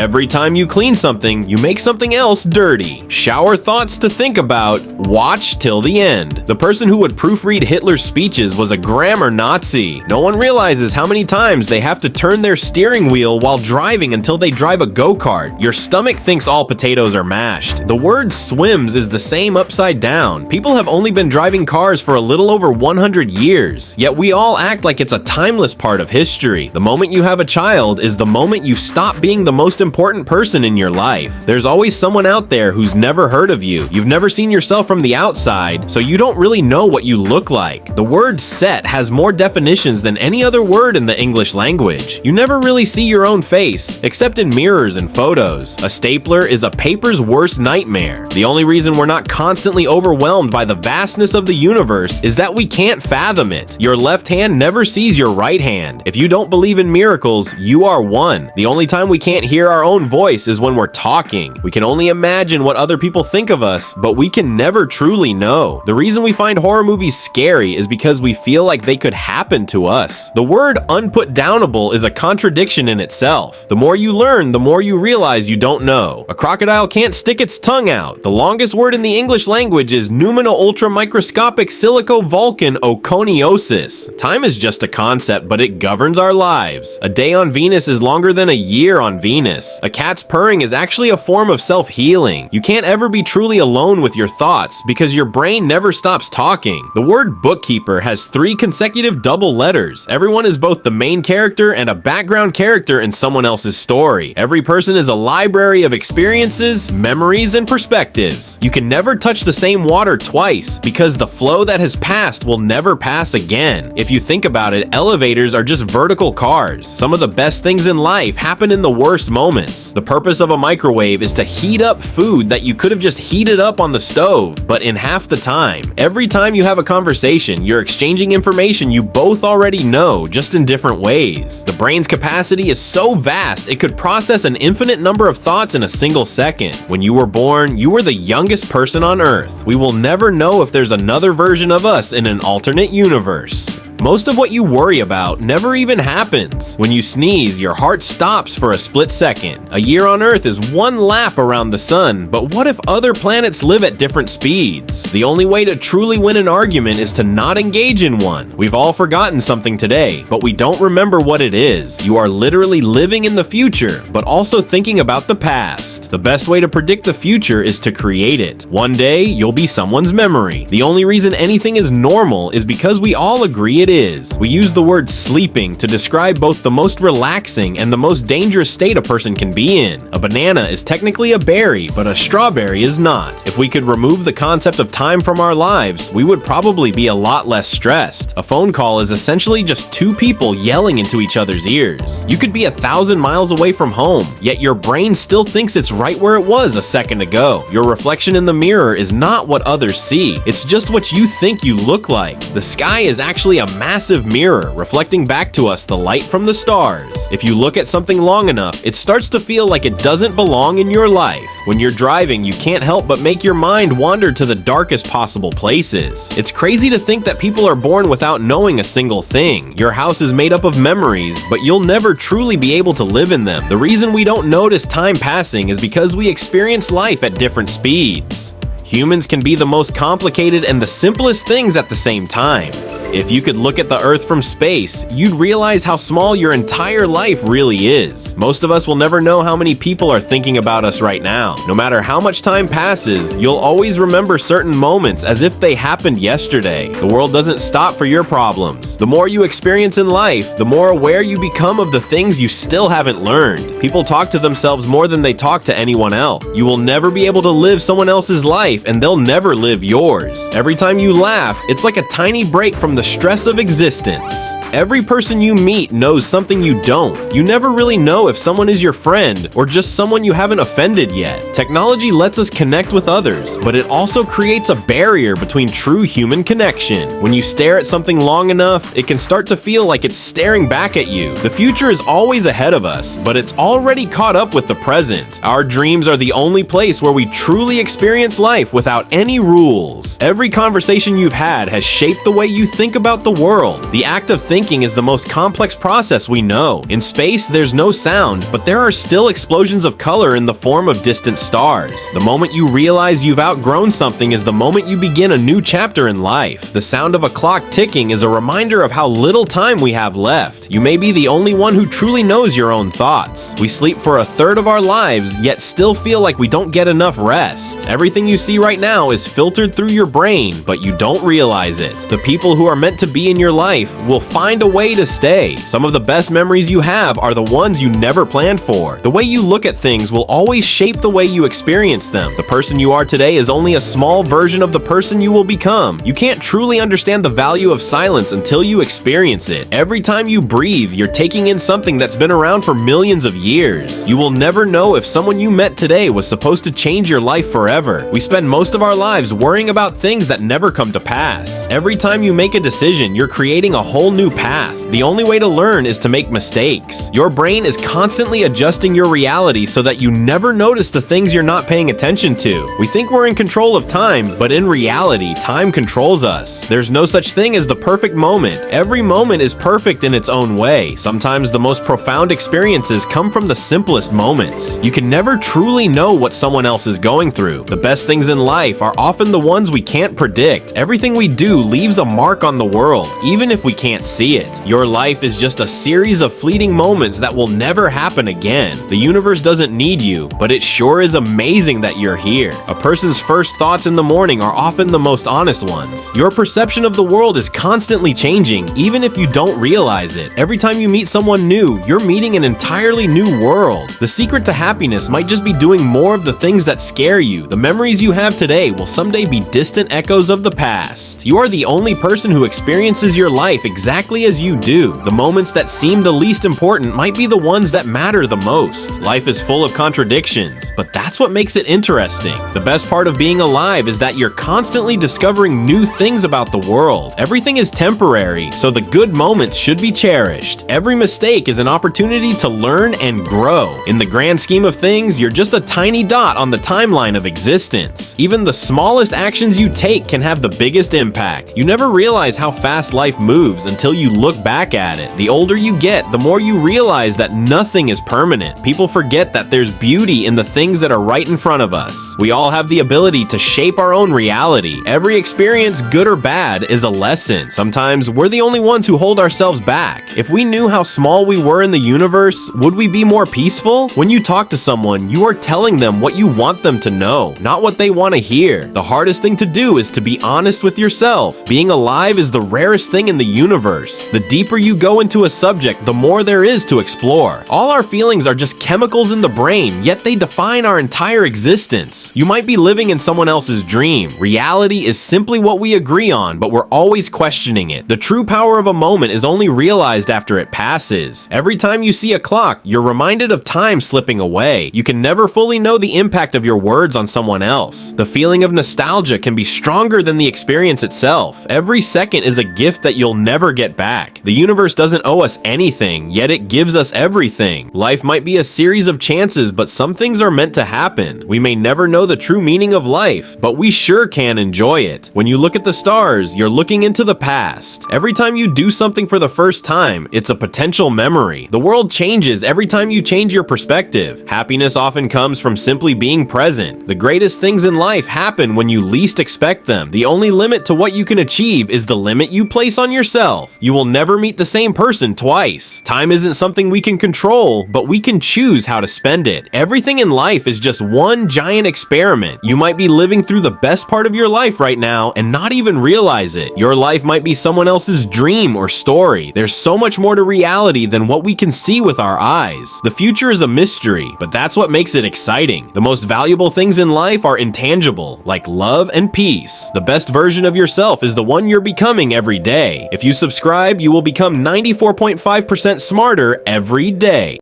Every time you clean something, you make something else dirty. Shower thoughts to think about. Watch till the end. The person who would proofread Hitler's speeches was a grammar Nazi. No one realizes how many times they have to turn their steering wheel while driving until they drive a go-kart. Your stomach thinks all potatoes are mashed. The word swims is the same upside down. People have only been driving cars for a little over 100 years, yet we all act like it's a timeless part of history. The moment you have a child is the moment you stop being the most important person in your life. There's always someone out there who's never heard of you. You've never seen yourself from the outside, so you don't really know what you look like. The word set has more definitions than any other word in the English language. You never really see your own face, except in mirrors and photos. A stapler is a paper's worst nightmare. The only reason we're not constantly overwhelmed by the vastness of the universe is that we can't fathom it. Your left hand never sees your right hand. If you don't believe in miracles, you are one. The only time we can't hear our own voice is when we're talking. We can only imagine what other people think of us, but we can never truly know. The reason we find horror movies scary is because we feel like they could happen to us. The word unputdownable is a contradiction in itself. The more you learn, the more you realize you don't know. A crocodile can't stick its tongue out. The longest word in the English language is numino-ultramicroscopic silico-vulcan oconiosis. Time is just a concept, but it governs our lives. A day on Venus is longer than a year on Venus. A cat's purring is actually a form of self-healing. You can't ever be truly alone with your thoughts because your brain never stops talking. The word bookkeeper has 3 consecutive double letters. Everyone is both the main character and a background character in someone else's story. Every person is a library of experiences, memories, and perspectives. You can never touch the same water twice because the flow that has passed will never pass again. If you think about it, elevators are just vertical cars. Some of the best things in life happen in the worst moments. The purpose of a microwave is to heat up food that you could have just heated up on the stove, but in half the time. Every time you have a conversation, you're exchanging information you both already know, just in different ways. The brain's capacity is so vast, it could process an infinite number of thoughts in a single second. When you were born, you were the youngest person on Earth. We will never know if there's another version of us in an alternate universe. Most of what you worry about never even happens. When you sneeze, your heart stops for a split second. A year on Earth is one lap around the sun, but what if other planets live at different speeds? The only way to truly win an argument is to not engage in one. We've all forgotten something today, but we don't remember what it is. You are literally living in the future, but also thinking about the past. The best way to predict the future is to create it. One day, you'll be someone's memory. The only reason anything is normal is because we all agree it is. We use the word sleeping to describe both the most relaxing and the most dangerous state a person can be in. A banana is technically a berry, but a strawberry is not. If we could remove the concept of time from our lives, we would probably be a lot less stressed. A phone call is essentially just 2 people yelling into each other's ears. You could be 1,000 miles away from home, yet your brain still thinks it's right where it was a second ago. Your reflection in the mirror is not what others see. It's just what you think you look like. The sky is actually a massive mirror reflecting back to us the light from the stars. If you look at something long enough, it starts to feel like it doesn't belong in your life. When you're driving, you can't help but make your mind wander to the darkest possible places. It's crazy to think that people are born without knowing a single thing. Your house is made up of memories, but you'll never truly be able to live in them. The reason we don't notice time passing is because we experience life at different speeds. Humans can be the most complicated and the simplest things at the same time. If you could look at the Earth from space, you'd realize how small your entire life really is. Most of us will never know how many people are thinking about us right now. No matter how much time passes, you'll always remember certain moments as if they happened yesterday. The world doesn't stop for your problems. The more you experience in life, the more aware you become of the things you still haven't learned. People talk to themselves more than they talk to anyone else. You will never be able to live someone else's life, and they'll never live yours. Every time you laugh, it's like a tiny break from the stress of existence. Every person you meet knows something you don't. You never really know if someone is your friend or just someone you haven't offended yet. Technology lets us connect with others, but it also creates a barrier between true human connection. When you stare at something long enough, it can start to feel like it's staring back at you. The future is always ahead of us, but it's already caught up with the present. Our dreams are the only place where we truly experience life without any rules. Every conversation you've had has shaped the way you think think about the world. The act of thinking is the most complex process we know. In space, there's no sound, but there are still explosions of color in the form of distant stars. The moment you realize you've outgrown something is the moment you begin a new chapter in life. The sound of a clock ticking is a reminder of how little time we have left. You may be the only one who truly knows your own thoughts. We sleep for a third of our lives, yet still feel like we don't get enough rest. Everything you see right now is filtered through your brain, but you don't realize it. The people who are meant to be in your life will find a way to stay. Some of the best memories you have are the ones you never planned for. The way you look at things will always shape the way you experience them. The person you are today is only a small version of the person you will become. You can't truly understand the value of silence until you experience it. Every time you breathe, you're taking in something that's been around for millions of years. You will never know if someone you met today was supposed to change your life forever. We spend most of our lives worrying about things that never come to pass. Every time you make a decision, you're creating a whole new path. The only way to learn is to make mistakes. Your brain is constantly adjusting your reality so that you never notice the things you're not paying attention to. We think we're in control of time, but in reality, time controls us. There's no such thing as the perfect moment. Every moment is perfect in its own way. Sometimes the most profound experiences come from the simplest moments. You can never truly know what someone else is going through. The best things in life are often the ones we can't predict. Everything we do leaves a mark on the world, even if we can't see it. Your life is just a series of fleeting moments that will never happen again. The universe doesn't need you, but it sure is amazing that you're here. A person's first thoughts in the morning are often the most honest ones. Your perception of the world is constantly changing, even if you don't realize it. Every time you meet someone new, you're meeting an entirely new world. The secret to happiness might just be doing more of the things that scare you. The memories you have today will someday be distant echoes of the past. You are the only person who experiences your life exactly as you do. The moments that seem the least important might be the ones that matter the most. Life is full of contradictions, but that's what makes it interesting. The best part of being alive is that you're constantly discovering new things about the world. Everything is temporary, so the good moments should be cherished. Every mistake is an opportunity to learn and grow. In the grand scheme of things, you're just a tiny dot on the timeline of existence. Even the smallest actions you take can have the biggest impact. You never realize how fast life moves until you look back at it. The older you get, the more you realize that nothing is permanent. People forget that there's beauty in the things that are right in front of us. We all have the ability to shape our own reality. Every experience, good or bad, is a lesson. Sometimes we're the only ones who hold ourselves back. If we knew how small we were in the universe, would we be more peaceful? When you talk to someone, you are telling them what you want them to know, not what they want to hear. The hardest thing to do is to be honest with yourself. Being alive is the rarest thing in the universe. The deeper you go into a subject, the more there is to explore. All our feelings are just chemicals in the brain, yet they define our entire existence. You might be living in someone else's dream. Reality is simply what we agree on, but we're always questioning it. The true power of a moment is only realized after it passes. Every time you see a clock, you're reminded of time slipping away. You can never fully know the impact of your words on someone else. The feeling of nostalgia can be stronger than the experience itself. Every second is a gift that you'll never get back. The universe doesn't owe us anything, yet it gives us everything. Life might be a series of chances, but some things are meant to happen. We may never know the true meaning of life, but we sure can enjoy it. When you look at the stars, you're looking into the past. Every time you do something for the first time, it's a potential memory. The world changes every time you change your perspective. Happiness often comes from simply being present. The greatest things in life happen when you least expect them. The only limit to what you can achieve is the limit you place on yourself. You will never meet the same person twice. Time isn't something we can control, but we can choose how to spend it. Everything in life is just one giant experiment. You might be living through the best part of your life right now and not even realize it. Your life might be someone else's dream or story. There's so much more to reality than what we can see with our eyes. The future is a mystery, but that's what makes it exciting. The most valuable things in life are intangible, like love and peace. The best version of yourself is the one you're becoming every day. If you subscribe, you will become 94.5% smarter every day.